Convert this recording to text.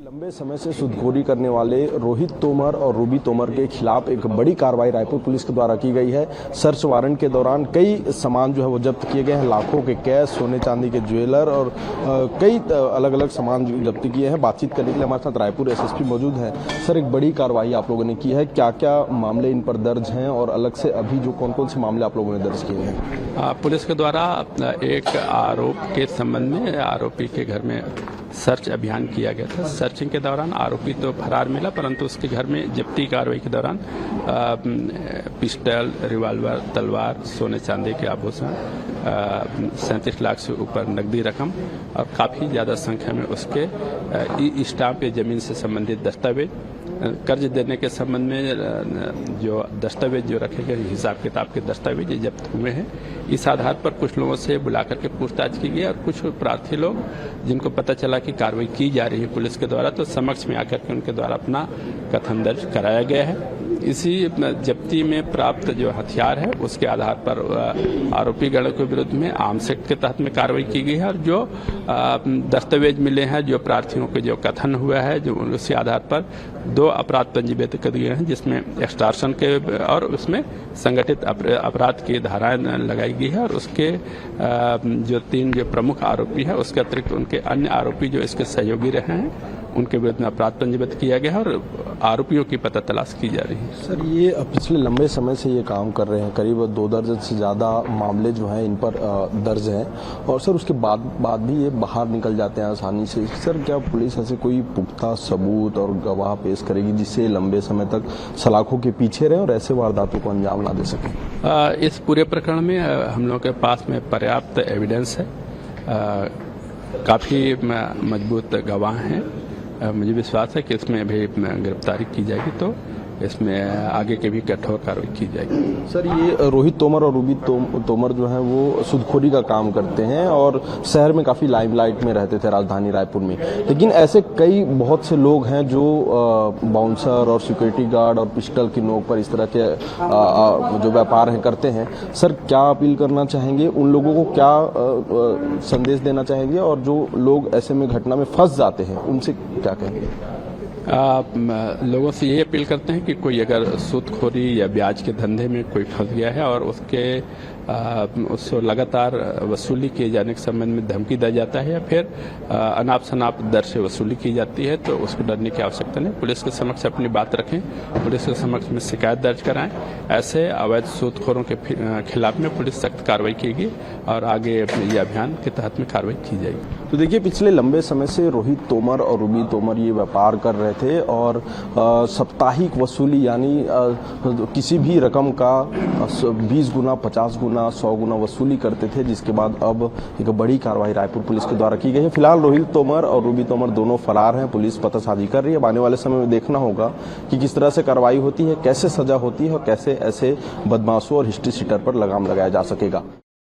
लंबे समय से सूदखोरी करने वाले रोहित तोमर और रूबी तोमर के खिलाफ एक बड़ी कार्रवाई रायपुर पुलिस के द्वारा की गई है। सर्च वारंट के दौरान कई सामान जो है वो जब्त किए गए हैं। लाखों के कैश, सोने चांदी के ज्वेलर और कई अलग अलग सामान जब्त किए हैं। बातचीत करने के लिए हमारे साथ रायपुर एसएसपी मौजूद हैं। सर, एक बड़ी कार्रवाई आप लोगों ने की है, क्या क्या मामले इन पर दर्ज हैं और अलग से अभी जो कौन कौन से मामले आप लोगों ने दर्ज किए हैं? पुलिस के द्वारा एक आरोप के संबंध में आरोपी के घर में सर्च अभियान किया गया था। सर्चिंग के दौरान आरोपी तो फरार मिला, परंतु उसके घर में जब्ती कार्रवाई के दौरान पिस्टल, रिवॉल्वर, तलवार, सोने चांदी के आभूषण, 37 लाख से ऊपर नकदी रकम और काफ़ी ज़्यादा संख्या में उसके ई स्टाम्प या जमीन से संबंधित दस्तावेज, कर्ज देने के संबंध में जो दस्तावेज जो रखे गए, हिसाब किताब के दस्तावेज ये जब्त हुए हैं। इस आधार पर कुछ लोगों से बुला करके पूछताछ की गई और कुछ प्रार्थी लोग जिनको पता चला कि कार्रवाई की जा रही है पुलिस के द्वारा, तो समक्ष में आकर के उनके द्वारा अपना कथन दर्ज कराया गया है। इसी जब्ती में प्राप्त जो हथियार है उसके आधार पर आरोपी गण के विरुद्ध में आर्म्स एक्ट के तहत में कार्रवाई की गई है और जो दस्तावेज मिले हैं, जो प्रार्थियों के जो कथन हुआ है, जो उसी आधार पर 2 अपराध पंजीबद्ध कर दिए हैं, जिसमें एक्सटॉर्शन के और उसमें संगठित अपराध की धाराएं लगाई गई है और उसके जो 3 जो प्रमुख आरोपी है उसके अतिरिक्त उनके अन्य आरोपी जो इसके सहयोगी रहे हैं उनके विरुद्ध में अपराध पंजीबद्ध किया गया है और आरोपियों की पता तलाश की जा रही है। सर, ये पिछले लंबे समय से ये काम कर रहे हैं, करीब 2 दर्जन से ज़्यादा मामले जो हैं इन पर दर्ज हैं और सर उसके बाद भी ये बाहर निकल जाते हैं आसानी से। सर, क्या पुलिस ऐसे कोई पुख्ता सबूत और गवाह पेश करेगी जिससे लंबे समय तक सलाखों के पीछे रहे और ऐसे वारदातों को अंजाम ना दे सकें? इस पूरे प्रकरण में हम लोग के पास में पर्याप्त एविडेंस है, काफ़ी मजबूत गवाह हैं। मुझे विश्वास है कि इसमें अभी गिरफ्तारी की जाएगी तो इसमें आगे के भी कठोर कार्रवाई की जाएगी। सर, ये रोहित तोमर और रूबी तोमर जो हैं वो सूदखोरी का काम करते हैं और शहर में काफ़ी लाइमलाइट में रहते थे राजधानी रायपुर में, लेकिन ऐसे कई बहुत से लोग हैं जो बाउंसर और सिक्योरिटी गार्ड और पिस्टल की नोक पर इस तरह के जो व्यापार हैं करते हैं। सर, क्या अपील करना चाहेंगे, उन लोगों को क्या संदेश देना चाहेंगे और जो लोग ऐसे में घटना में फंस जाते हैं उनसे क्या कहेंगे? लोगों से ये अपील करते हैं कि कोई अगर सूदखोरी या ब्याज के धंधे में कोई फंस गया है और उसको लगातार वसूली किए जाने के संबंध में धमकी दी जाता है या फिर अनाप शनाप दर से वसूली की जाती है तो उसको डरने की आवश्यकता नहीं। पुलिस के समक्ष अपनी बात रखें, पुलिस के समक्ष में शिकायत दर्ज कराएं। ऐसे अवैध सूदखोरों के खिलाफ में पुलिस सख्त कार्रवाई की और आगे ये अभियान के तहत में कार्रवाई की जाएगी। तो देखिए, पिछले लंबे समय से रोहित तोमर और रूबी तोमर ये व्यापार कर रहे थे और साप्ताहिक वसूली यानी किसी भी रकम का 20 गुना, 50 गुना, 100 गुना वसूली करते थे, जिसके बाद अब एक बड़ी कार्रवाई रायपुर पुलिस के द्वारा की गई है। फिलहाल रोहित तोमर और रूबी तोमर दोनों फरार हैं, पुलिस पतासाजी कर रही है। आने वाले समय में देखना होगा कि किस तरह से कार्रवाई होती है, कैसे सजा होती है और कैसे ऐसे बदमाशों और हिस्ट्री सीटर पर लगाम लगाया जा सकेगा।